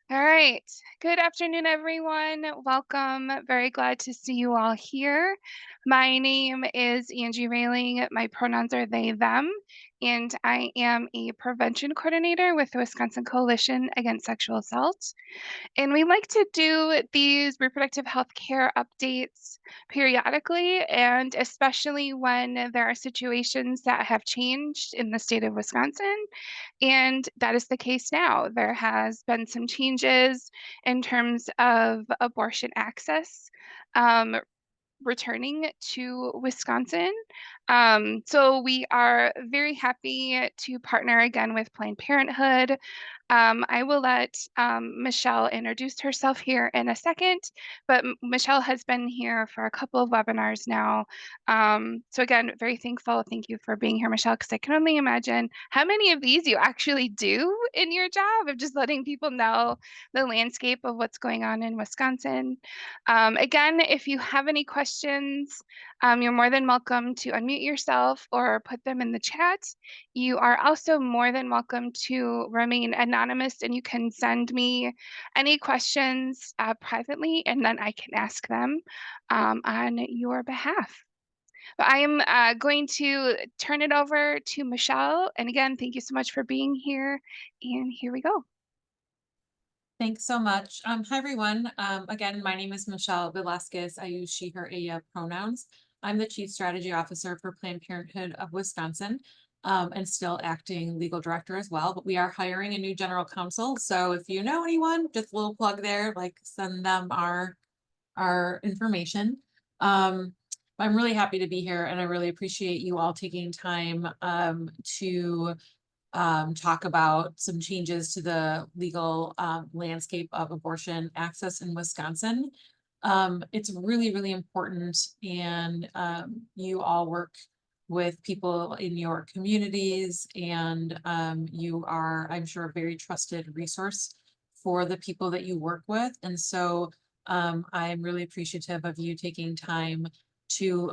All right. Good afternoon, everyone. Welcome. Very glad to see you all here. My name is Angie Railing. My pronouns are they, them, and I am a prevention coordinator with the Wisconsin Coalition Against Sexual Assault. And we like to do these reproductive health care updates periodically, and especially when there are situations that have changed in the state of Wisconsin. And that is the case now. There has been some changes in terms of abortion access. Um, returning to Wisconsin. So we are very happy to partner again with Planned Parenthood. I will let Michelle introduce herself here in a second, but Michelle has been here for a couple of webinars now. So again, very thankful. Thank you for being here, Michelle, because I can only imagine how many of these you actually do in your job of just letting people know the landscape of what's going on in Wisconsin. Again, if you have any questions, you're more than welcome to unmute yourself or put them in the chat. You are also more than welcome to remain anonymous, and you can send me any questions privately, and then I can ask them on your behalf. But I am going to turn it over to Michelle. And again, thank you so much for being here. And here we go. Thanks so much. Hi, everyone. Again, my name is Michelle Velasquez. I use she, her, pronouns. I'm the Chief Strategy Officer for Planned Parenthood of Wisconsin, and still acting legal director as well. But we are hiring a new general counsel. So if you know anyone, just a little plug there, like send them our information. I'm really happy to be here, and I really appreciate you all taking time to talk about some changes to the legal landscape of abortion access in Wisconsin. It's really, really important, and you all work with people in your communities, and you are, I'm sure, a very trusted resource for the people that you work with. And so I'm really appreciative of you taking time to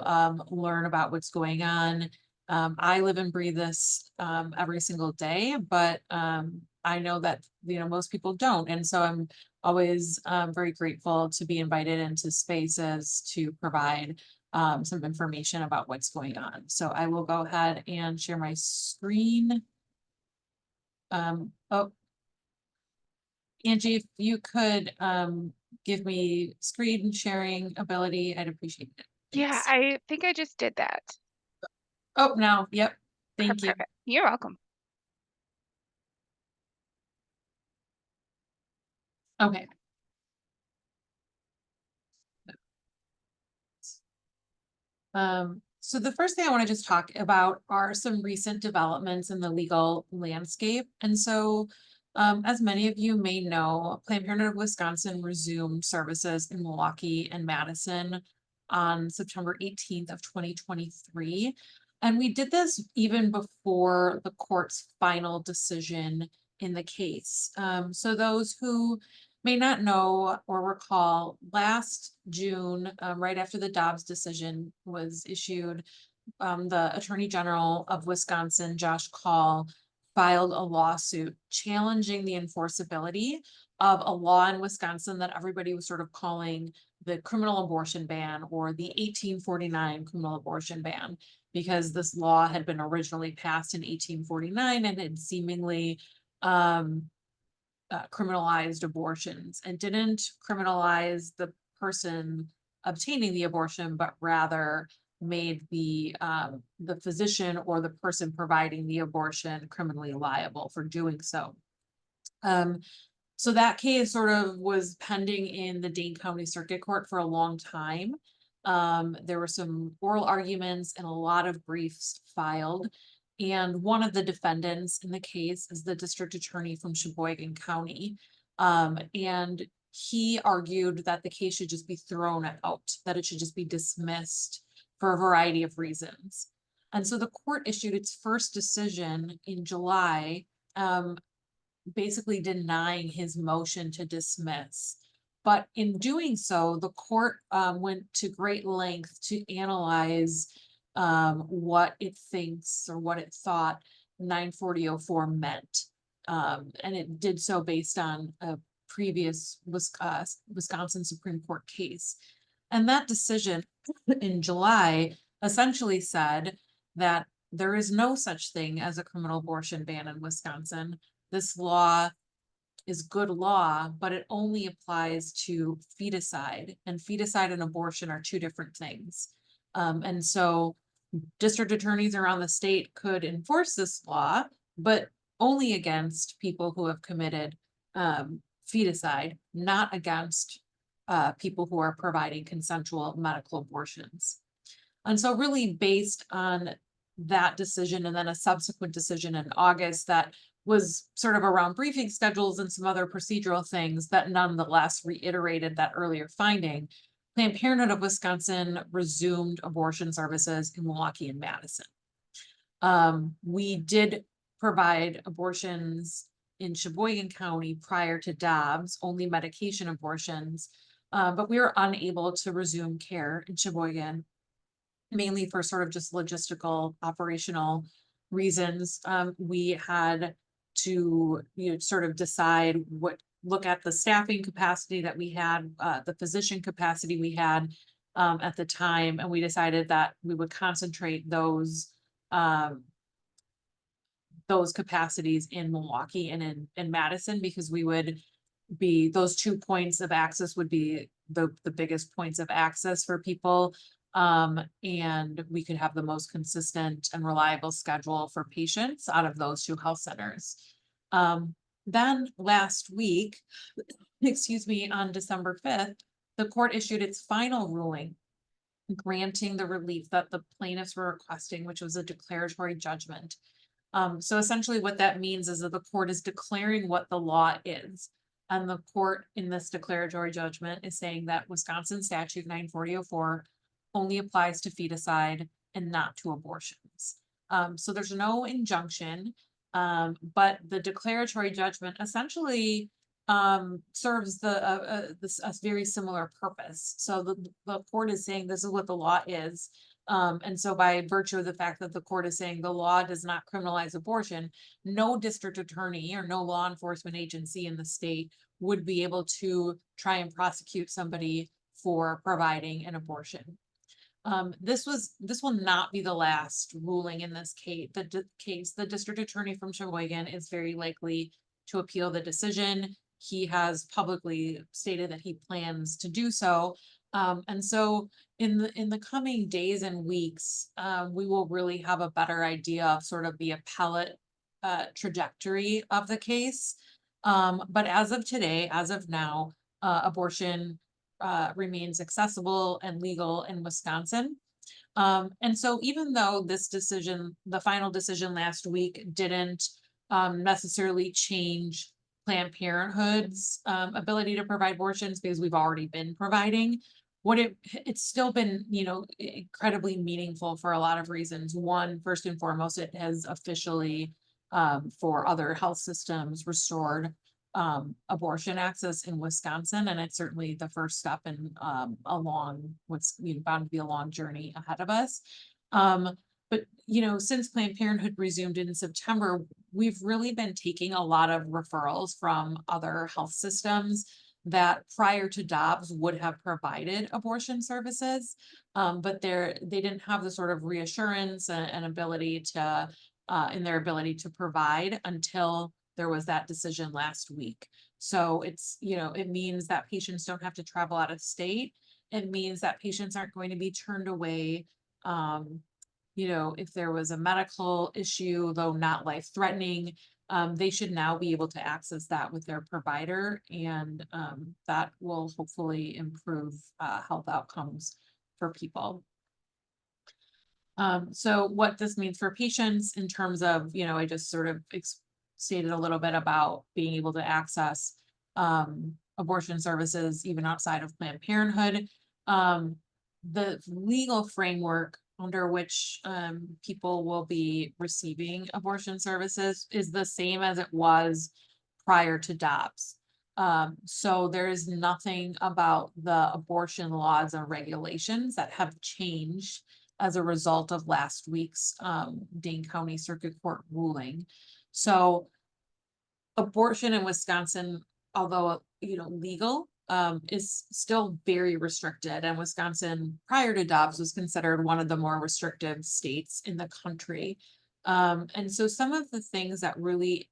learn about what's going on. I live and breathe this every single day, but I know that most people don't, and so I'm always very grateful to be invited into spaces to provide some information about what's going on. So I will go ahead and share my screen. Oh, Angie, if you could give me screen sharing ability, I'd appreciate it. Yeah, Thanks. I think I just did that. Oh, no, yep. Thank you. Perfect. You're welcome. Okay. So the first thing I want to just talk about are some recent developments in the legal landscape. And so, as many of you may know, Planned Parenthood of Wisconsin resumed services in Milwaukee and Madison on September 18th of 2023. And we did this even before the court's final decision in the case. So those who may not know or recall, last June, right after the Dobbs decision was issued, the Attorney General of Wisconsin, Josh Kaul, filed a lawsuit challenging the enforceability of a law in Wisconsin that everybody was sort of calling the criminal abortion ban, or the 1849 criminal abortion ban, because this law had been originally passed in 1849 and had seemingly criminalized abortions, and didn't criminalize the person obtaining the abortion, but rather made the physician or the person providing the abortion criminally liable for doing so. So that case sort of was pending in the Dane County Circuit Court for a long time. There were some oral arguments and a lot of briefs filed. And one of the defendants in the case is the district attorney from Sheboygan County. And he argued that the case should just be thrown out, that it should just be dismissed for a variety of reasons. And so the court issued its first decision in July, basically denying his motion to dismiss. But in doing so, the court went to great length to analyze what it thinks, or what it thought 94004 meant. And it did so based on a previous Wisconsin Supreme Court case. And that decision in July essentially said that there is no such thing as a criminal abortion ban in Wisconsin. This law is good law, but it only applies to feticide, and feticide and abortion are two different things. And so district attorneys around the state could enforce this law, but only against people who have committed feticide, not against people who are providing consensual medical abortions. And so really based on that decision and then a subsequent decision in August that was sort of around briefing schedules and some other procedural things that nonetheless reiterated that earlier finding, Planned Parenthood of Wisconsin resumed abortion services in Milwaukee and Madison. We did provide abortions in Sheboygan County prior to Dobbs, only medication abortions, but we were unable to resume care in Sheboygan, mainly for sort of just logistical, operational reasons. We had to, sort of decide look at the staffing capacity that we had, the physician capacity we had at the time, and we decided that we would concentrate those capacities in Milwaukee and in Madison, because we would be, those 2 points of access would be the biggest points of access for people. And we could have the most consistent and reliable schedule for patients out of those 2 health centers. Then last week, excuse me, on December 5th, the court issued its final ruling granting the relief that the plaintiffs were requesting, which was a declaratory judgment. So essentially what that means is that the court is declaring what the law is. And the court in this declaratory judgment is saying that Wisconsin statute 94004 only applies to feticide and not to abortions. So there's no injunction, but the declaratory judgment essentially serves a very similar purpose. So the court is saying this is what the law is. And so by virtue of the fact that the court is saying the law does not criminalize abortion, no district attorney or no law enforcement agency in the state would be able to try and prosecute somebody for providing an abortion. This will not be the last ruling in this case. The district attorney from Sheboygan is very likely to appeal the decision. He has publicly stated that he plans to do so. And so in the coming days and weeks, we will really have a better idea of sort of the appellate trajectory of the case. But as of today, as of now, abortion remains accessible and legal in Wisconsin. And so even though this decision, the final decision last week, didn't necessarily change Planned Parenthood's ability to provide abortions, because we've already been providing, it's still been, incredibly meaningful for a lot of reasons. One, first and foremost, it has officially, for other health systems, restored abortion access in Wisconsin, and it's certainly the first step in what's bound to be a long journey ahead of us. But since Planned Parenthood resumed in September, we've really been taking a lot of referrals from other health systems that prior to Dobbs would have provided abortion services, but they didn't have the sort of reassurance and ability to in their ability to provide until there was that decision last week. So it's, it means that patients don't have to travel out of state. It means that patients aren't going to be turned away. If there was a medical issue, though not life-threatening, they should now be able to access that with their provider, and that will hopefully improve health outcomes for people. So what this means for patients in terms of, I just sort of stated a little bit about being able to access abortion services even outside of Planned Parenthood. The legal framework under which people will be receiving abortion services is the same as it was prior to Dobbs. So there is nothing about the abortion laws and regulations that have changed as a result of last week's Dane County Circuit Court ruling. So abortion in Wisconsin, although legal, is still very restricted. And Wisconsin, prior to Dobbs, was considered one of the more restrictive states in the country. And so some of the things that really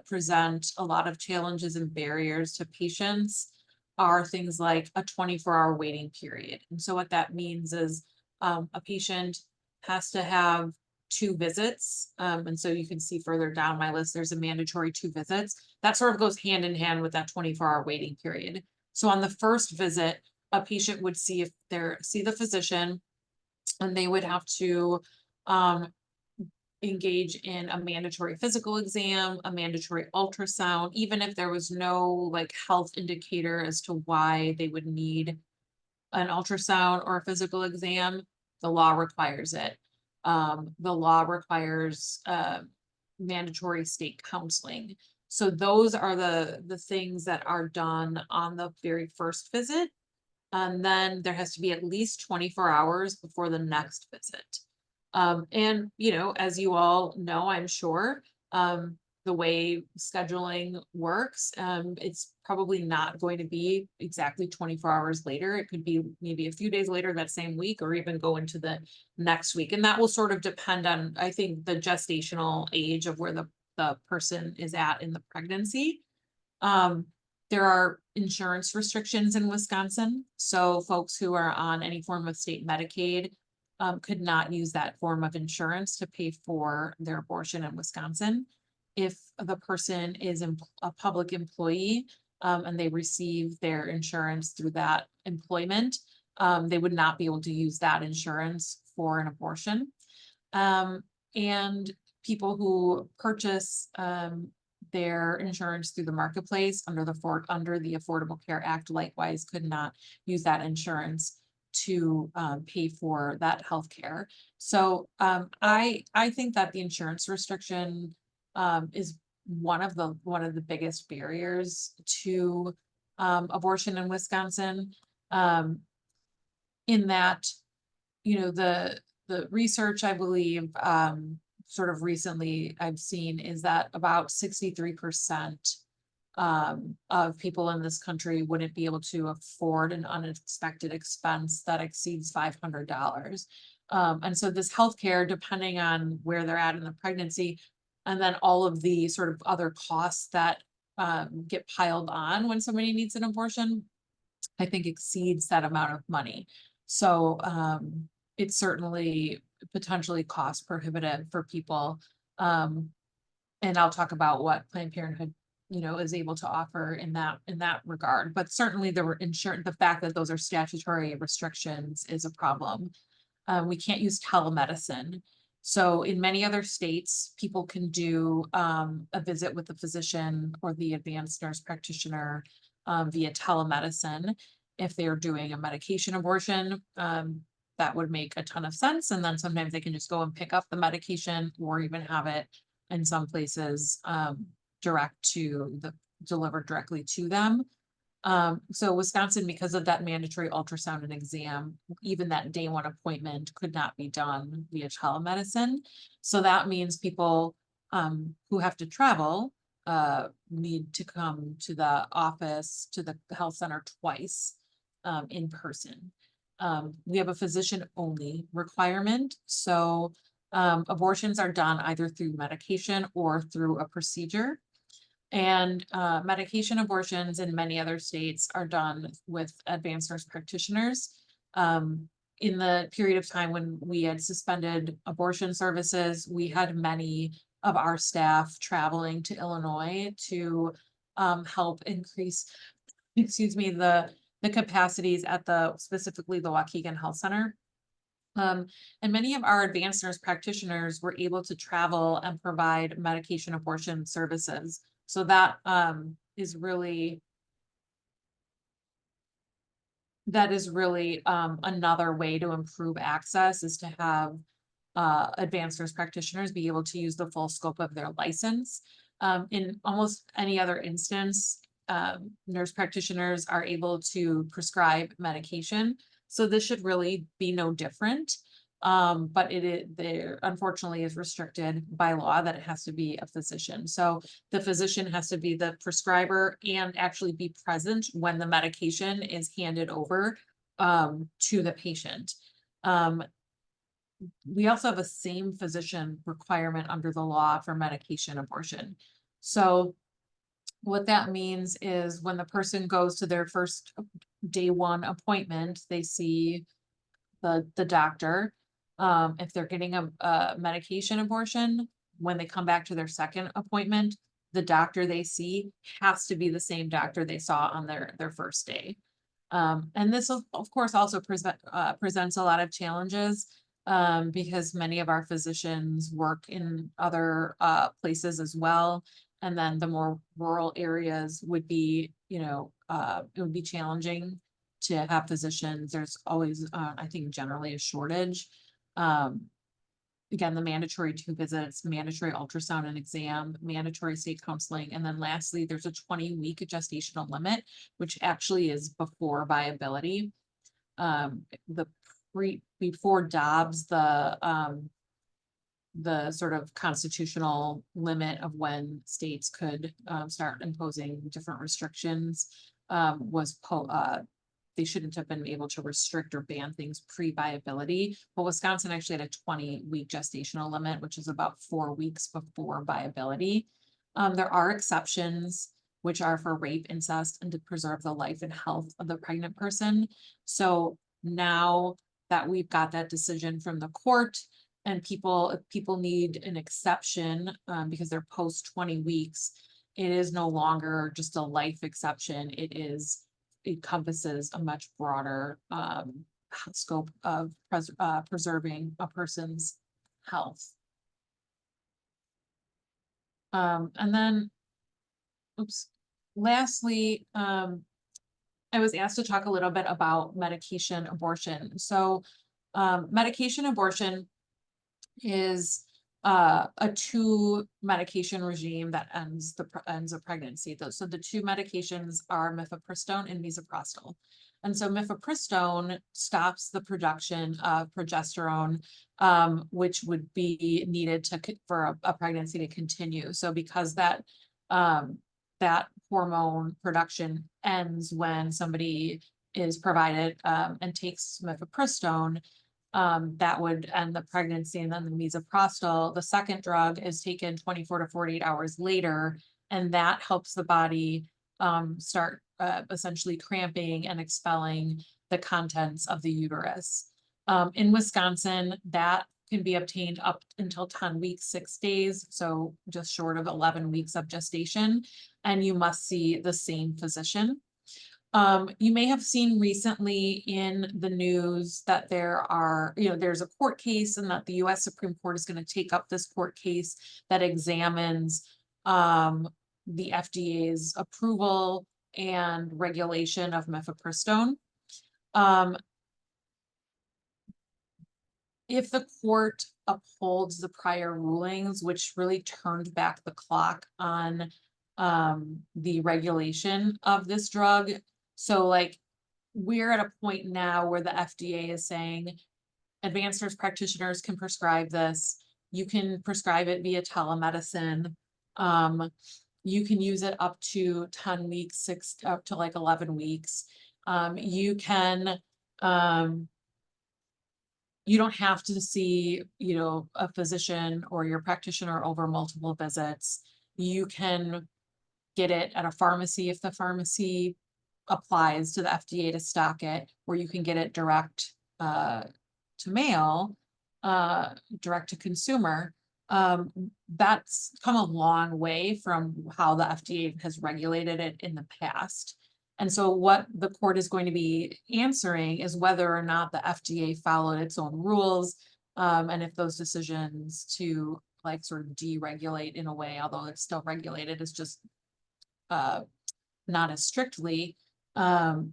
present a lot of challenges and barriers to patients are things like a 24-hour waiting period. And so what that means is a patient has to have 2 visits. And so you can see further down my list, there's a mandatory 2 visits. That sort of goes hand in hand with that 24-hour waiting period. So on the first visit, a patient would see the physician, and they would have to um, engage in a mandatory physical exam, a mandatory ultrasound, even if there was no like health indicator as to why they would need an ultrasound or a physical exam, the law requires it. The law requires mandatory state counseling. So those are the things that are done on the very first visit. And then there has to be at least 24 hours before the next visit. And as you all know, I'm sure, the way scheduling works, it's probably not going to be exactly 24 hours later. It could be maybe a few days later that same week, or even go into the next week. And that will sort of depend on, I think, the gestational age of where the person is at in the pregnancy. There are insurance restrictions in Wisconsin, so folks who are on any form of state Medicaid could not use that form of insurance to pay for their abortion in Wisconsin. If the person is a public employee and they receive their insurance through that employment, they would not be able to use that insurance for an abortion. And people who purchase their insurance through the marketplace under the Affordable Care Act likewise could not use that insurance to pay for that health care. So I think that the insurance restriction is one of the biggest barriers to abortion in Wisconsin. In that, the research, I believe, sort of recently I've seen is that about 63% of people in this country wouldn't be able to afford an unexpected expense that exceeds $500. And so this healthcare, depending on where they're at in the pregnancy, and then all of the sort of other costs that get piled on when somebody needs an abortion, I think exceeds that amount of money. So it's certainly potentially cost prohibitive for people. And I'll talk about what Planned Parenthood, is able to offer in that regard. But certainly the fact that those are statutory restrictions is a problem. We can't use telemedicine. So in many other states, people can do a visit with the physician or the advanced nurse practitioner via telemedicine. If they're doing a medication abortion, that would make a ton of sense. And then sometimes they can just go and pick up the medication, or even have it in some places delivered directly to them. So Wisconsin, because of that mandatory ultrasound and exam, even that day one appointment could not be done via telemedicine. So that means people who have to travel need to come to the office, to the health center twice in person. We have a physician only requirement. So abortions are done either through medication or through a procedure. And medication abortions in many other states are done with advanced nurse practitioners. In the period of time when we had suspended abortion services, we had many of our staff traveling to Illinois to help increase, the capacities at specifically the Waukegan Health Center. And many of our advanced nurse practitioners were able to travel and provide medication abortion services. So that is really another way to improve access, is to have advanced nurse practitioners be able to use the full scope of their license. In almost any other instance, nurse practitioners are able to prescribe medication. So this should really be no different. But there unfortunately is restricted by law that it has to be a physician. So the physician has to be the prescriber and actually be present when the medication is handed over to the patient. Um, we also have a same physician requirement under the law for medication abortion. So what that means is when the person goes to their first day one appointment, they see the doctor. If they're getting a medication abortion, when they come back to their second appointment, the doctor they see has to be the same doctor they saw on their first day. And this of course also presents a lot of challenges, because many of our physicians work in other places as well. And then the more rural areas would be, it would be challenging to have physicians. There's always, I think, generally a shortage. Um, Again, the mandatory 2 visits, mandatory ultrasound and exam, mandatory state counseling, and then lastly, there's a 20-week gestational limit, which actually is before viability. The before Dobbs, the sort of constitutional limit of when states could start imposing different restrictions was they shouldn't have been able to restrict or ban things pre-viability, but Wisconsin actually had a 20-week gestational limit, which is about 4 weeks before viability. There are exceptions, which are for rape, incest, and to preserve the life and health of the pregnant person. So now that we've got that decision from the court, and if people need an exception because they're post 20 weeks, it is no longer just a life exception. It encompasses a much broader scope of preserving a person's health. And then, lastly, I was asked to talk a little bit about medication abortion. So medication abortion is a 2 medication regime that ends a pregnancy. So the 2 medications are mifepristone and misoprostol. And so mifepristone stops the production of progesterone, which would be needed for a pregnancy to continue. So because that hormone production ends when somebody is provided and takes mifepristone, that would end the pregnancy. And then the misoprostol, the second drug, is taken 24 to 48 hours later, and that helps the body start essentially cramping and expelling the contents of the uterus. In Wisconsin, that can be obtained up until 10 weeks, 6 days, so just short of 11 weeks of gestation, and you must see the same physician. You may have seen recently in the news that there's a court case and that the US Supreme Court is going to take up this court case that examines the FDA's approval and regulation of mifepristone. If the court upholds the prior rulings, which really turned back the clock on the regulation of this drug, so like we're at a point now where the FDA is saying advanced nurse practitioners can prescribe this. You can prescribe it via telemedicine. You can use it up to 10 weeks, up to like 11 weeks. You can, you don't have to see, a physician or your practitioner over multiple visits. You can get it at a pharmacy if the pharmacy applies to the FDA to stock it, or you can get it direct to mail, direct to consumer. That's come a long way from how the FDA has regulated it in the past. And so what the court is going to be answering is whether or not the FDA followed its own rules, and if those decisions to like sort of deregulate in a way, although it's still regulated, is just not as strictly,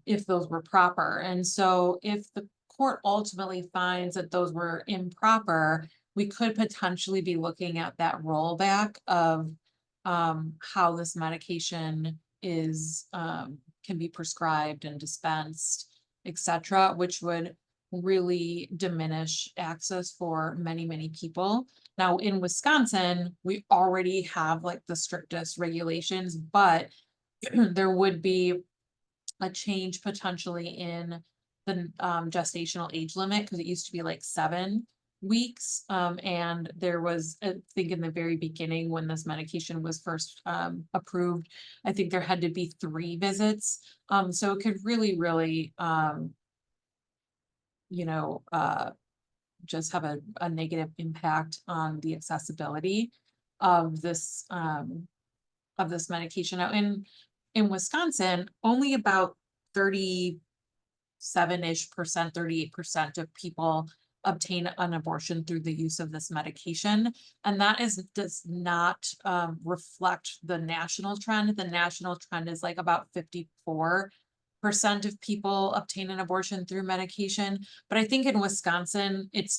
if those were proper. And so if the court ultimately finds that those were improper, we could potentially be looking at that rollback of how this medication is can be prescribed and dispensed, etc., which would really diminish access for many, many people. Now, in Wisconsin, we already have like the strictest regulations, but there would be a change potentially in the gestational age limit, because it used to be like 7 weeks. And there was, I think in the very beginning when this medication was first approved, I think there had to be 3 visits. So it could really, really, you know, just have a negative impact on the accessibility of this medication. Now, in Wisconsin, only about 37-ish%, 38% of people obtain an abortion through the use of this medication. And that does not reflect the national trend. The national trend is like about 54% of people obtain an abortion through medication. But I think in Wisconsin, it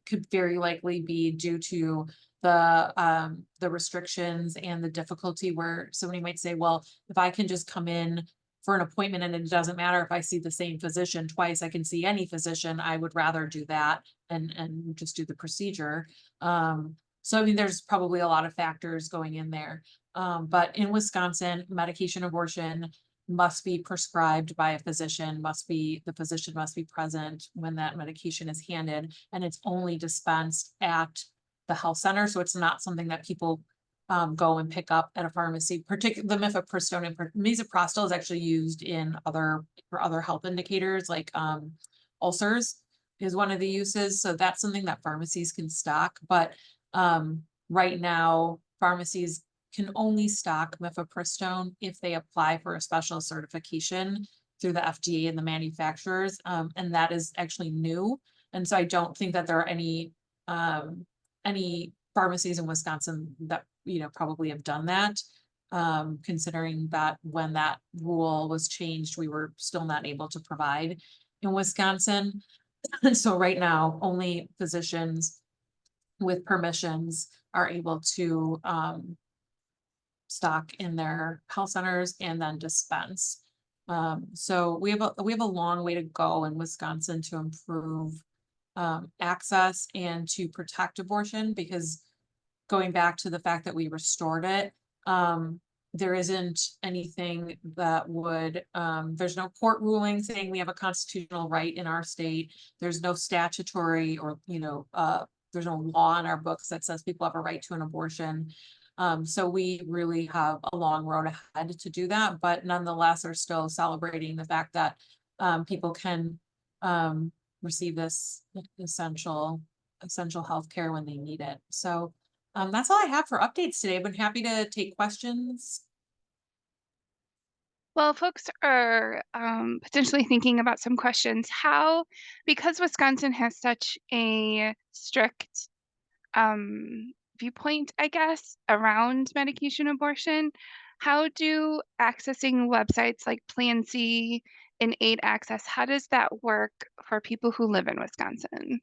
could very likely be due to the restrictions and the difficulty, where somebody might say, well, if I can just come in for an appointment and it doesn't matter if I see the same physician twice, I can see any physician, I would rather do that and just do the procedure. So I mean, there's probably a lot of factors going in there. But in Wisconsin, medication abortion must be prescribed by a physician, the physician must be present when that medication is handed, and it's only dispensed at the health center. So it's not something that people go and pick up at a pharmacy. Particularly the mifepristone and misoprostol is actually used for other health indicators, like ulcers is one of the uses. So that's something that pharmacies can stock. But right now, pharmacies can only stock mifepristone if they apply for a special certification through the FDA and the manufacturers. And that is actually new. And so I don't think that there are any pharmacies in Wisconsin that, probably have done that. Considering that when that rule was changed, we were still not able to provide in Wisconsin. And so right now, only physicians with permissions are able to stock in their health centers and then dispense. So we have a long way to go in Wisconsin to improve access and to protect abortion, because going back to the fact that we restored it, there isn't anything that would, there's no court ruling saying we have a constitutional right in our state. There's no statutory or, there's no law in our books that says people have a right to an abortion. So we really have a long road ahead to do that, but nonetheless are still celebrating the fact that people can receive this essential healthcare when they need it. So that's all I have for updates today. I've been happy to take questions. Well, folks are potentially thinking about some questions. Because Wisconsin has such a strict viewpoint, I guess, around medication abortion, how do accessing websites like Plan C and Aid Access, how does that work for people who live in Wisconsin?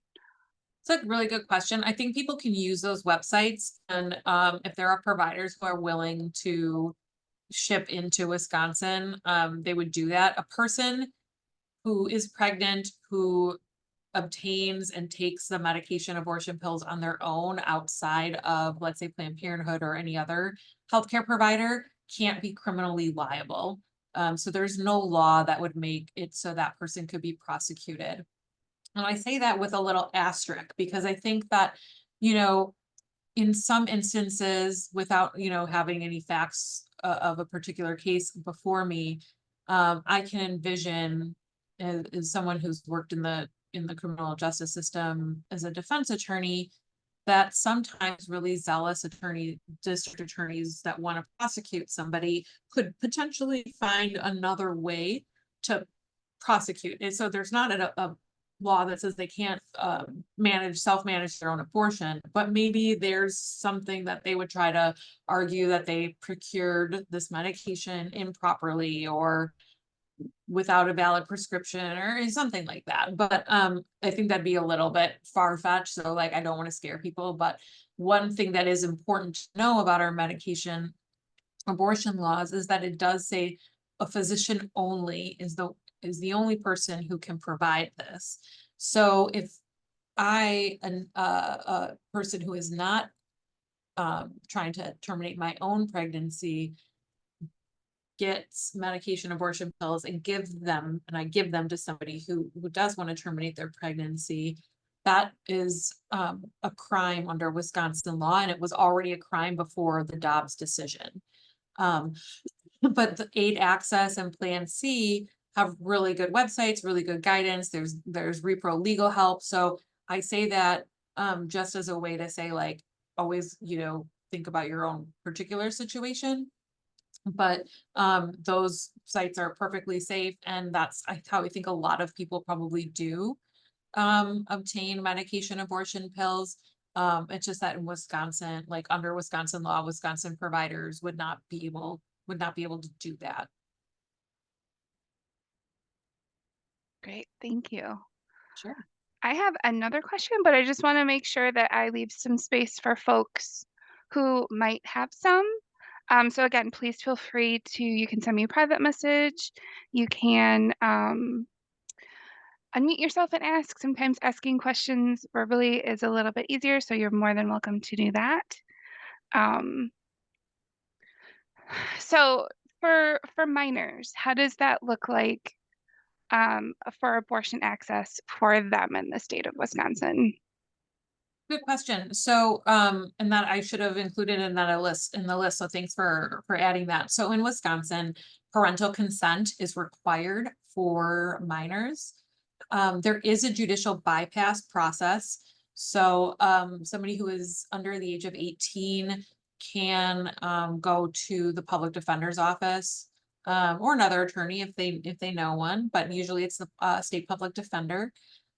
It's a really good question. I think people can use those websites, and if there are providers who are willing to ship into Wisconsin, they would do that. A person who is pregnant, who obtains and takes the medication abortion pills on their own outside of, let's say, Planned Parenthood or any other healthcare provider, can't be criminally liable. So there's no law that would make it so that person could be prosecuted. And I say that with a little asterisk, because I think that, in some instances, without, having any facts of a particular case before me, I can envision, as someone who's worked in the criminal justice system as a defense attorney, that sometimes really zealous district attorneys that want to prosecute somebody could potentially find another way to prosecute. And so there's not a law that says they can't self-manage their own abortion, but maybe there's something that they would try to argue that they procured this medication improperly or without a valid prescription or something like that. But I think that'd be a little bit far-fetched. So like, I don't want to scare people, but one thing that is important to know about our medication abortion laws is that it does say a physician only is the only person who can provide this. So if a person who is not trying to terminate my own pregnancy, gets medication abortion pills and I give them to somebody who does want to terminate their pregnancy, that is a crime under Wisconsin law, and it was already a crime before the Dobbs decision. Um, but the Aid Access and Plan C have really good websites, really good guidance. There's repro legal help. So I say that just as a way to say, like, always, think about your own particular situation. But those sites are perfectly safe, and that's how I think a lot of people probably do obtain medication abortion pills. It's just that in Wisconsin, like under Wisconsin law, Wisconsin providers would not be able to do that. Great, thank you. Sure. I have another question, but I just want to make sure that I leave some space for folks who might have some. So again, please feel free to, you can send me a private message. You can unmute yourself and ask. Sometimes asking questions verbally is a little bit easier, so you're more than welcome to do that. Um, so for minors, how does that look like for abortion access for them in the state of Wisconsin? Good question. So, and that I should have included in the list. So thanks for adding that. So in Wisconsin, parental consent is required for minors. There is a judicial bypass process. So, somebody who is under the age of 18 can go to the public defender's office or another attorney if they know one, but usually it's the state public defender.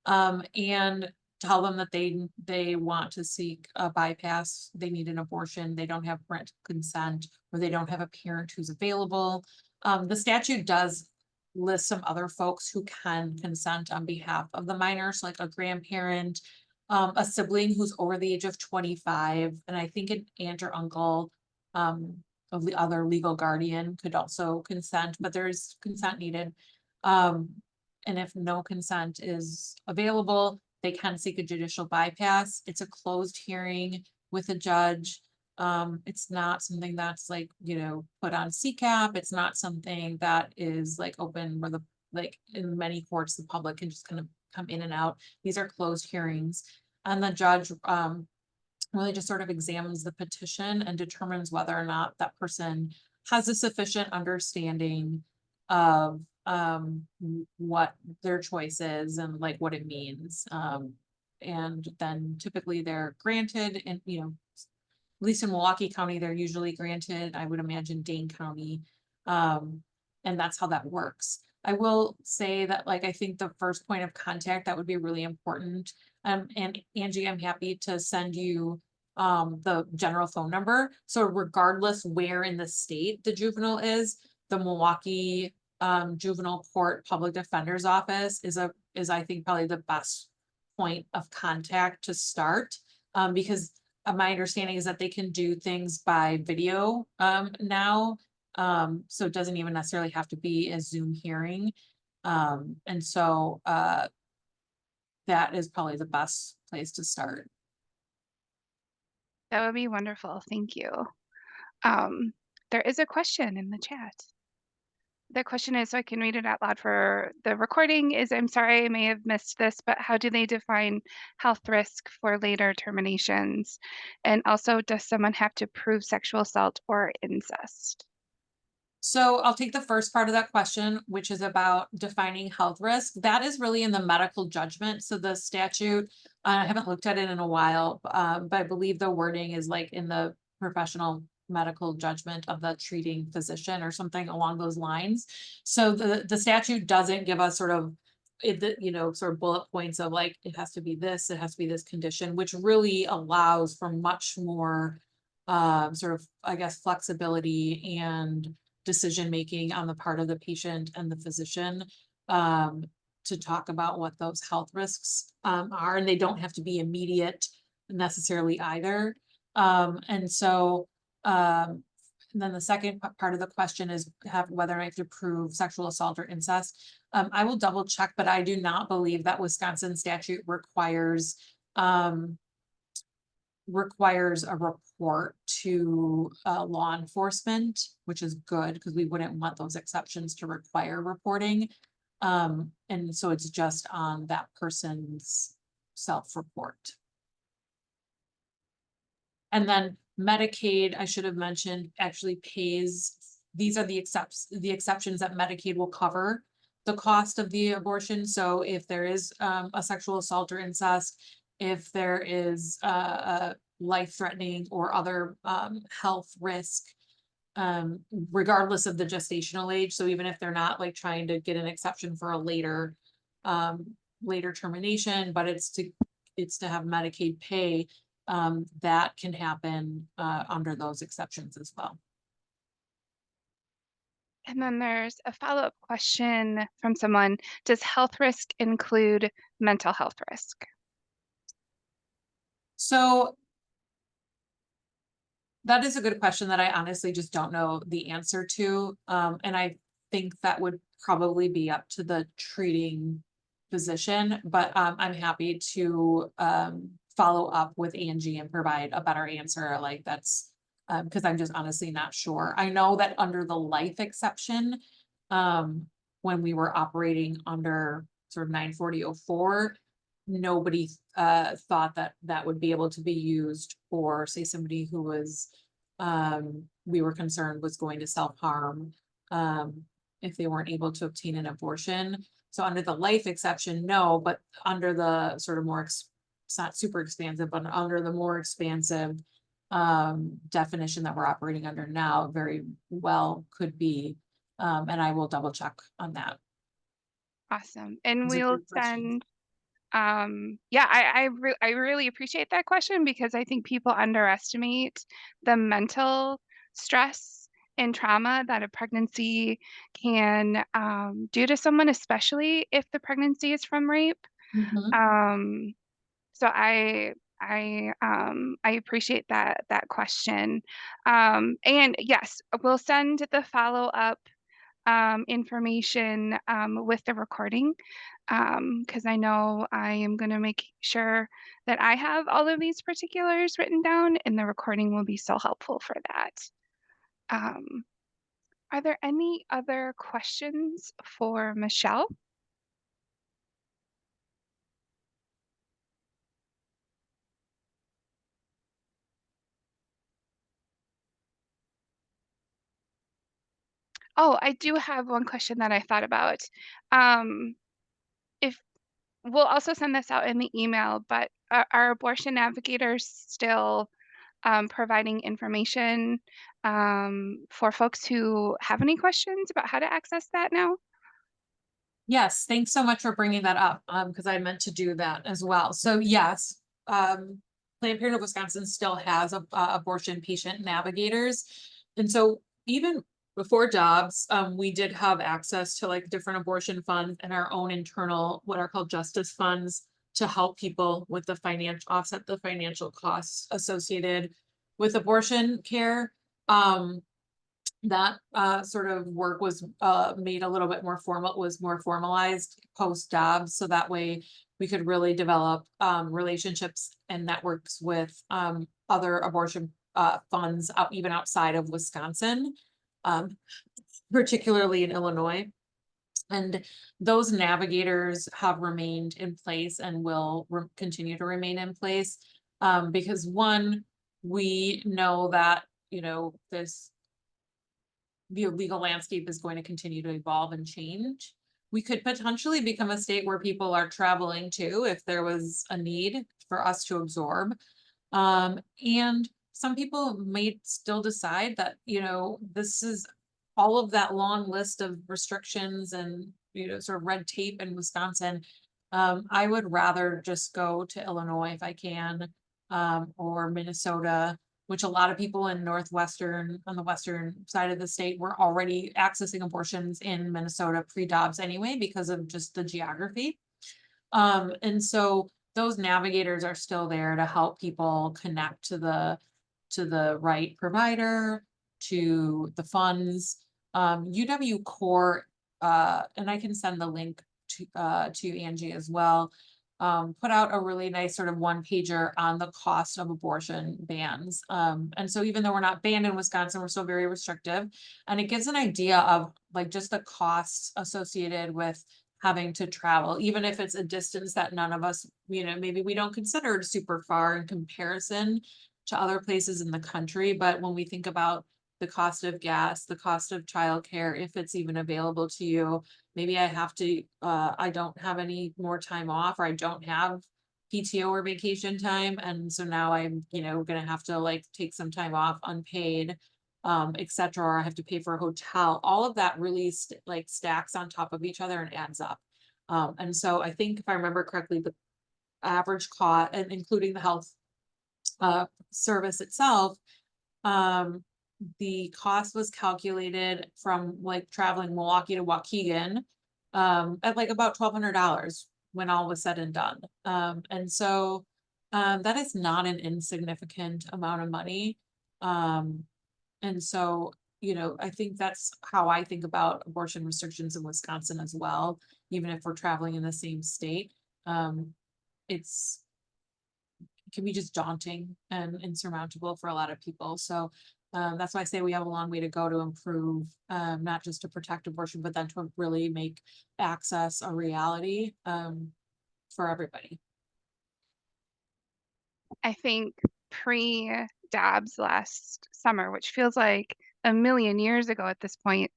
And tell them that they want to seek a bypass, they need an abortion, they don't have parental consent, or they don't have a parent who's available. The statute does list some other folks who can consent on behalf of the minors, like a grandparent, a sibling who's over the age of 25, and I think an aunt or uncle of the other legal guardian could also consent, but there's consent needed. Um, and if no consent is available, they can seek a judicial bypass. It's a closed hearing with a judge. It's not something that's like, put on CCAP. It's not something that is like open where like in many courts, the public can just kind of come in and out. These are closed hearings. And the judge really just sort of examines the petition and determines whether or not that person has a sufficient understanding of what their choice is and like what it means. And then typically they're granted, and at least in Milwaukee County, they're usually granted. I would imagine Dane County. And that's how that works. I will say that, like, I think the first point of contact that would be really important. And Angie, I'm happy to send you the general phone number. So regardless where in the state the juvenile is, the Milwaukee juvenile court public defender's office is I think probably the best point of contact to start. Because my understanding is that they can do things by video now. So it doesn't even necessarily have to be a Zoom hearing. And so that is probably the best place to start. That would be wonderful. Thank you. Um, there is a question in the chat. The question is, so I can read it out loud for the recording, is, I'm sorry, I may have missed this, but how do they define health risk for later terminations? And also, does someone have to prove sexual assault or incest? So I'll take the first part of that question, which is about defining health risk. That is really in the medical judgment. So the statute, I haven't looked at it in a while, but I believe the wording is like in the professional medical judgment of the treating physician or something along those lines. So the statute doesn't give us sort of sort of bullet points of like, it has to be this, it has to be this condition, which really allows for much more sort of, I guess, flexibility and decision-making on the part of the patient and the physician to talk about what those health risks are, and they don't have to be immediate necessarily either. And so and then the second part of the question is have whether or not I have to prove sexual assault or incest. I will double check, but I do not believe that Wisconsin statute requires a report to law enforcement, which is good because we wouldn't want those exceptions to require reporting. And so it's just on that person's self-report. And then Medicaid, I should have mentioned, actually pays, these are the exceptions that Medicaid will cover the cost of the abortion. So if there is a sexual assault or incest, if there is a life-threatening or other health risk, regardless of the gestational age. So even if they're not like trying to get an exception for a later termination, but it's to have Medicaid pay, that can happen under those exceptions as well. And then there's a follow-up question from someone. Does health risk include mental health risk? So that is a good question that I honestly just don't know the answer to. And I think that would probably be up to the treating physician, but I'm happy to follow up with Angie and provide a better answer. Like that's because I'm just honestly not sure. I know that under the life exception, when we were operating under sort of 94004, nobody thought that that would be able to be used for, say, somebody who was we were concerned was going to self-harm if they weren't able to obtain an abortion. So under the life exception, no, but under the sort of more it's not super expansive, but under the more expansive definition that we're operating under now, very well could be. And I will double check on that. Awesome. And Those are we'll good questions. send yeah, I really appreciate that question because I think people underestimate the mental stress and trauma that a pregnancy can do to someone, especially if the pregnancy is from rape. Mhm. Um, so I appreciate that question. And yes, we'll send the follow-up information with the recording because I know I am going to make sure that I have all of these particulars written down, and the recording will be so helpful for that. Um, are there any other questions for Michelle? Oh, I do have one question that I thought about. Um, if we'll also send this out in the email, but are abortion navigators still providing information for folks who have any questions about how to access that now? Yes, thanks so much for bringing that up, because I meant to do that as well. So yes, Planned Parenthood of Wisconsin still has abortion patient navigators. And so even before jobs, we did have access to like different abortion funds and our own internal, what are called justice funds to help people with the offset the financial costs associated with abortion care. That sort of work was made a little bit more formal, was more formalized post jobs. So that way we could really develop relationships and networks with other abortion funds out even outside of Wisconsin, um, particularly in Illinois. And those navigators have remained in place and will continue to remain in place because one, we know that, this the legal landscape is going to continue to evolve and change. We could potentially become a state where people are traveling to if there was a need for us to absorb. And some people may still decide that, this is all of that long list of restrictions and, sort of red tape in Wisconsin. I would rather just go to Illinois if I can, or Minnesota, which a lot of people on the western side of the state were already accessing abortions in Minnesota pre-Dobbs anyway, because of just the geography. And so those navigators are still there to help people connect to the right provider, to the funds. UW Core, and I can send the link to Angie as well. Put out a really nice sort of one pager on the cost of abortion bans. And so even though we're not banned in Wisconsin, we're still very restrictive. And it gives an idea of like just the costs associated with having to travel, even if it's a distance that none of us, maybe we don't consider super far in comparison to other places in the country. But when we think about the cost of gas, the cost of childcare, if it's even available to you, maybe I don't have any more time off, or I don't have PTO or vacation time. And so now I'm, gonna have to like take some time off unpaid, et cetera, or I have to pay for a hotel. All of that really like stacks on top of each other and adds up. And so I think if I remember correctly, the average cost, and including the health service itself, um, the cost was calculated from like traveling Milwaukee to Waukegan, at like about $1,200 when all was said and done. And so that is not an insignificant amount of money. Um, and so, I think that's how I think about abortion restrictions in Wisconsin as well, even if we're traveling in the same state. It's it can be just daunting and insurmountable for a lot of people. So that's why I say we have a long way to go to improve, not just to protect abortion, but then to really make access a reality, for everybody. I think pre Dobbs last summer, which feels like a million years ago at this point,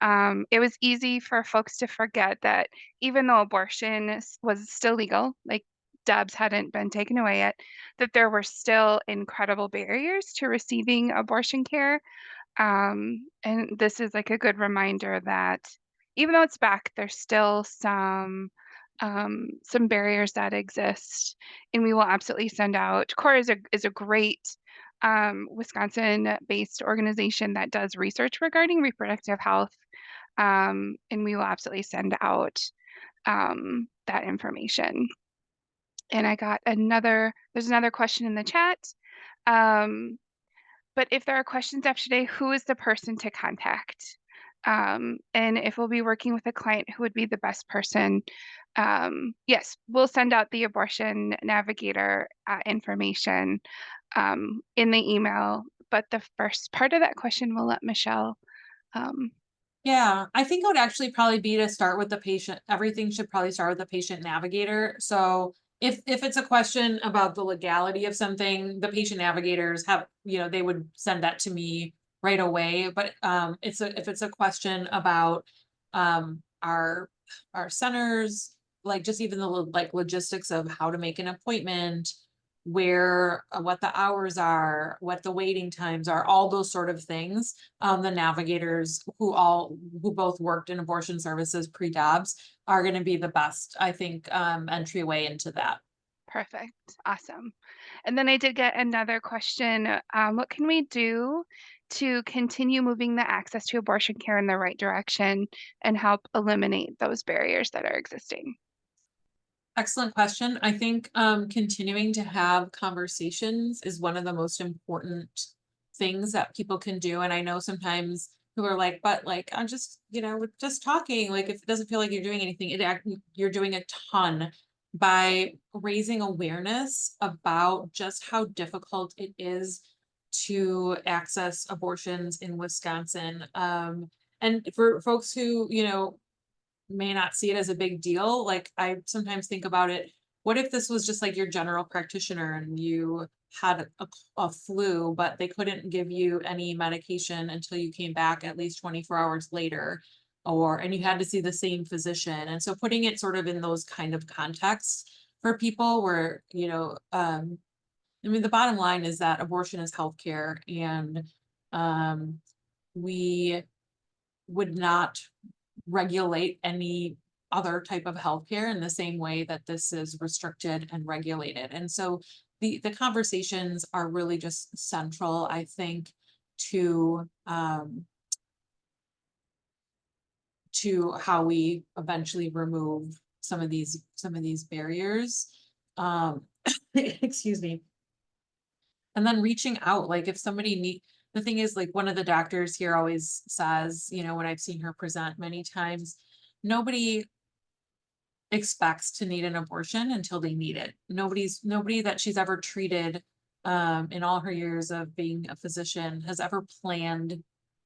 it was easy for folks to forget that even though abortion was still legal, like Dobbs hadn't been taken away yet, that there were still incredible barriers to receiving abortion care. And this is like a good reminder that even though it's back, there's still some barriers that exist, and we will absolutely send out. CORE is a great Wisconsin-based organization that does research regarding reproductive health, and we will absolutely send out that information. And there's another question in the chat. Um, but if there are questions after today, who is the person to contact? And if we'll be working with a client, who would be the best person? Yes, we'll send out the abortion navigator information in the email. But the first part of that question, we'll let Michelle. Um, Yeah, I think it would actually probably be to start with the patient. Everything should probably start with the patient navigator. So if it's a question about the legality of something, the patient navigators have, they would send that to me right away. But if it's a question about our centers, like just even the like logistics of how to make an appointment, where what the hours are, what the waiting times are, all those sort of things, the navigators who both worked in abortion services pre-Dobbs are going to be the best, I think, entryway into that. Perfect. Awesome. And then I did get another question. What can we do to continue moving the access to abortion care in the right direction and help eliminate those barriers that are existing? Excellent question. I think continuing to have conversations is one of the most important things that people can do. And I know sometimes people are like, but like, I'm just, just talking. Like, if it doesn't feel like you're doing anything, you're doing a ton by raising awareness about just how difficult it is to access abortions in Wisconsin. And for folks who, may not see it as a big deal. Like I sometimes think about it, what if this was just like your general practitioner and you had a flu, but they couldn't give you any medication until you came back at least 24 hours later, and you had to see the same physician. And so putting it sort of in those kind of contexts for people where, I mean, the bottom line is that abortion is healthcare, and um, we would not regulate any other type of healthcare in the same way that this is restricted and regulated. And so the conversations are really just central, I think, to how we eventually remove some of these barriers. Um, excuse me. And then reaching out, like if somebody the thing is, like, one of the doctors here always says, when I've seen her present many times, nobody expects to need an abortion until they need it. Nobody that she's ever treated in all her years of being a physician has ever planned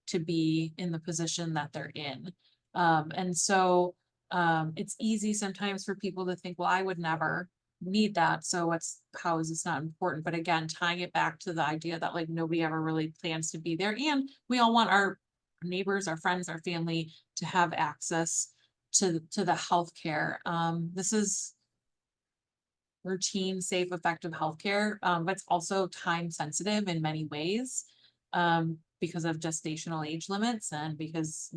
to be in the position that they're in. And so it's easy sometimes for people to think, well, I would never need that. So how is this not important? But again, tying it back to the idea that like nobody ever really plans to be there. And we all want our neighbors, our friends, our family to have access to the healthcare. This is routine, safe, effective healthcare, but it's also time sensitive in many ways because of gestational age limits and because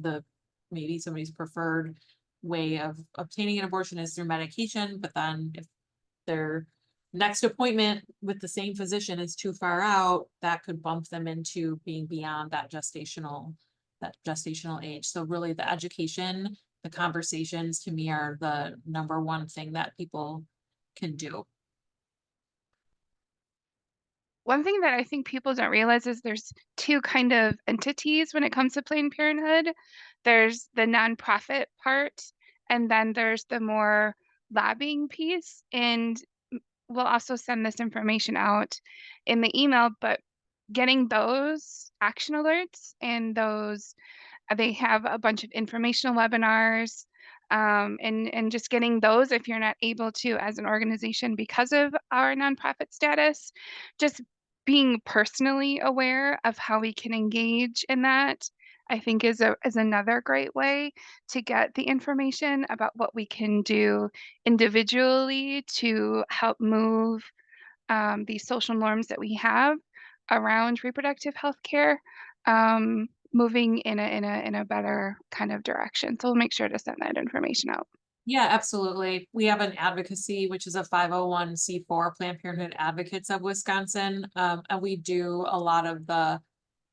maybe somebody's preferred way of obtaining an abortion is through medication, but then if their next appointment with the same physician is too far out, that could bump them into being beyond that gestational age. So really the education, the conversations to me are the number one thing that people can do. One thing that I think people don't realize is there's two kind of entities when it comes to Planned Parenthood. There's the nonprofit part, and then there's the more lobbying piece. And we'll also send this information out in the email, but getting those action alerts and those they have a bunch of informational webinars, and just getting those if you're not able to as an organization because of our nonprofit status, just being personally aware of how we can engage in that, I think is another great way to get the information about what we can do individually to help move these social norms that we have around reproductive health care, moving in a better kind of direction. So we'll make sure to send that information out. Yeah, absolutely. We have an advocacy, which is a 501(c)(4), Planned Parenthood Advocates of Wisconsin. And we do a lot of the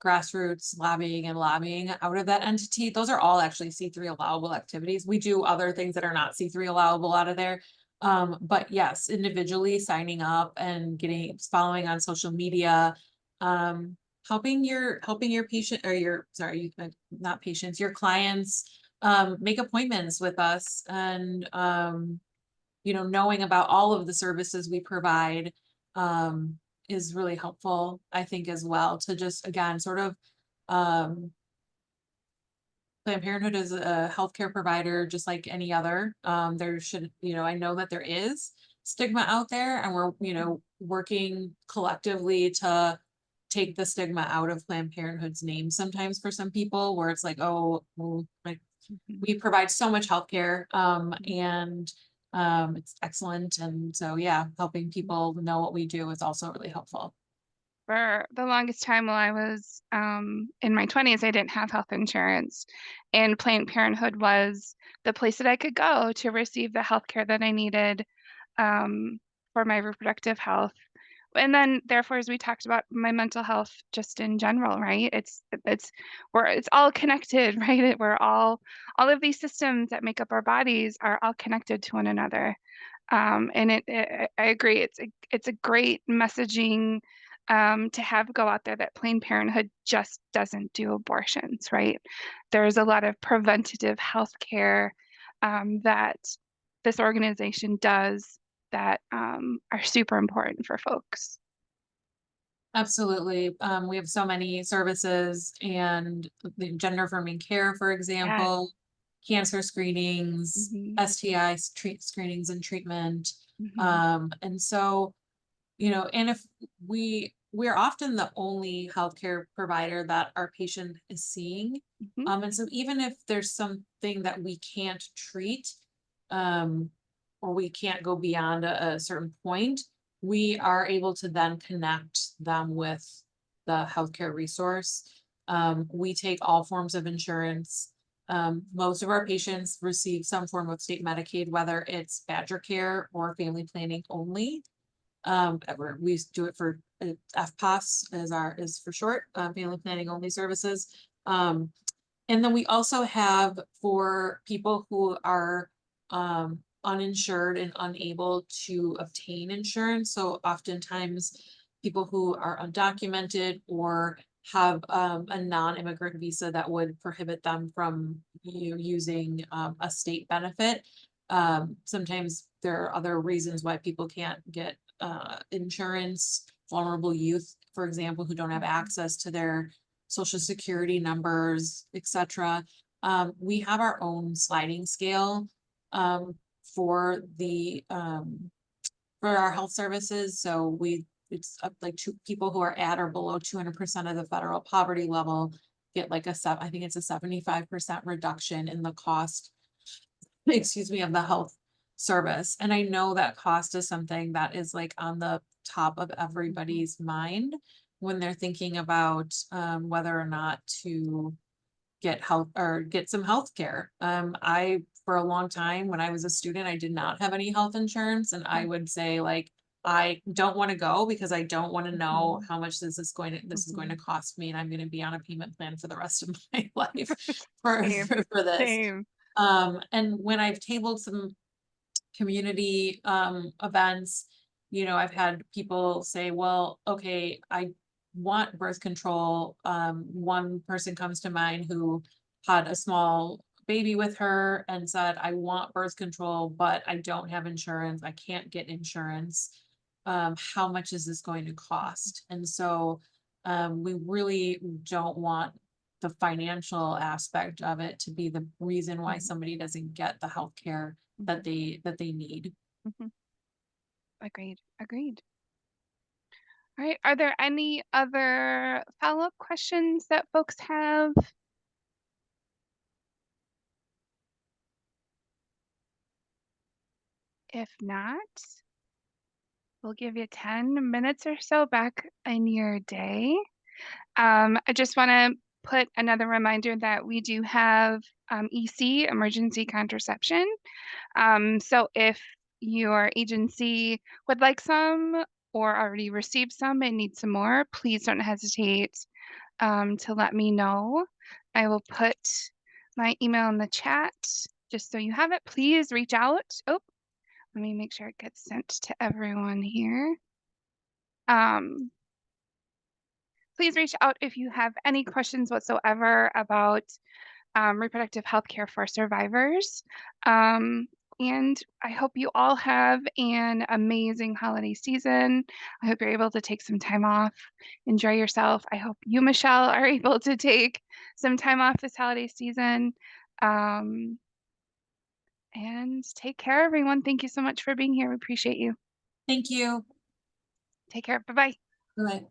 grassroots lobbying out of that entity. Those are all actually C3 allowable activities. We do other things that are not C3 allowable out of there. But yes, individually signing up and following on social media, um, helping your patient or not patients, your clients make appointments with us and knowing about all of the services we provide um, is really helpful, I think, as well, to just again sort of um, Planned Parenthood is a healthcare provider just like any other. There should, I know that there is stigma out there, and we're, working collectively to take the stigma out of Planned Parenthood's name sometimes for some people, where it's like, oh, well, like Mhm. we provide so much healthcare, and it's excellent. And so, yeah, helping people know what we do is also really helpful. For the longest time while I was in my 20s, I didn't have health insurance, and Planned Parenthood was the place that I could go to receive the health care that I needed um, for my reproductive health. And then therefore, as we talked about, my mental health just in general, right? It's all connected, right? We're all of these systems that make up our bodies are all connected to one another. And I agree, it's a great messaging to have go out there that Planned Parenthood just doesn't do abortions, right? There's a lot of preventative health care that this organization does that are super important for folks. Absolutely. We have so many services and the gender affirming care, for Yes. example, cancer screenings, Hmm. STI screenings and treatment. Hmm. And so, and if we're often the only healthcare provider that our patient is seeing. Hmm. And so even if there's something that we can't treat, um, or we can't go beyond a certain point, we are able to then connect them with the healthcare resource. We take all forms of insurance. Most of our patients receive some form of state Medicaid, whether it's Badger Care or family planning only. We do it for FPAS is for short, family planning only services. Um, and then we also have for people who are uninsured and unable to obtain insurance. So oftentimes people who are undocumented or have a non-immigrant visa that would prohibit them from using a state benefit. Sometimes there are other reasons why people can't get insurance. Vulnerable youth, for example, who don't have Mhm. access to their social security numbers, etc. We have our own sliding scale for the for our health services. So it's up like two people who are at or below 200% of the federal poverty level get like I think it's a 75% reduction in the cost, excuse me, of the health service. And I know that cost is something that is like on the top of Mhm. everybody's mind when they're thinking about whether or not to get health or get some health care. I, for a long time when I was a student, I did not have any health insurance. And I would say like, I don't want to go because I don't want to know Mhm. how much this is going to Mhm. cost me. And I'm going to be on a payment plan for the rest of my life for, Same, for this. same. And when I've tabled some community events, I've had people say, well, okay, I want birth control. One person comes to mind who had a small baby with her and said, I want birth control, but I don't have insurance. I can't get insurance. How much is this going to cost? And so we really don't want the financial aspect of it to be the reason why Mhm. somebody doesn't get the health care that Mhm. they need. Mhm. Agreed, agreed. All right, are there any other follow-up questions that folks have? If not, we'll give you 10 minutes or so back in your day. I just want to put another reminder that we do have EC, emergency contraception. So if your agency would like some or already received some and need some more, please don't hesitate to let me know. I will put my email in the chat just so you have it. Please reach out. Oh, let me make sure it gets sent to everyone here. Um, please reach out if you have any questions whatsoever about reproductive health care for survivors. Um, and I hope you all have an amazing holiday season. I hope you're able to take some time off, enjoy yourself. I hope you, Michelle, are able to take some time off this holiday season. Um, and take care, everyone. Thank you so much for being here. We appreciate you. Thank you. Take care. Bye bye. Bye.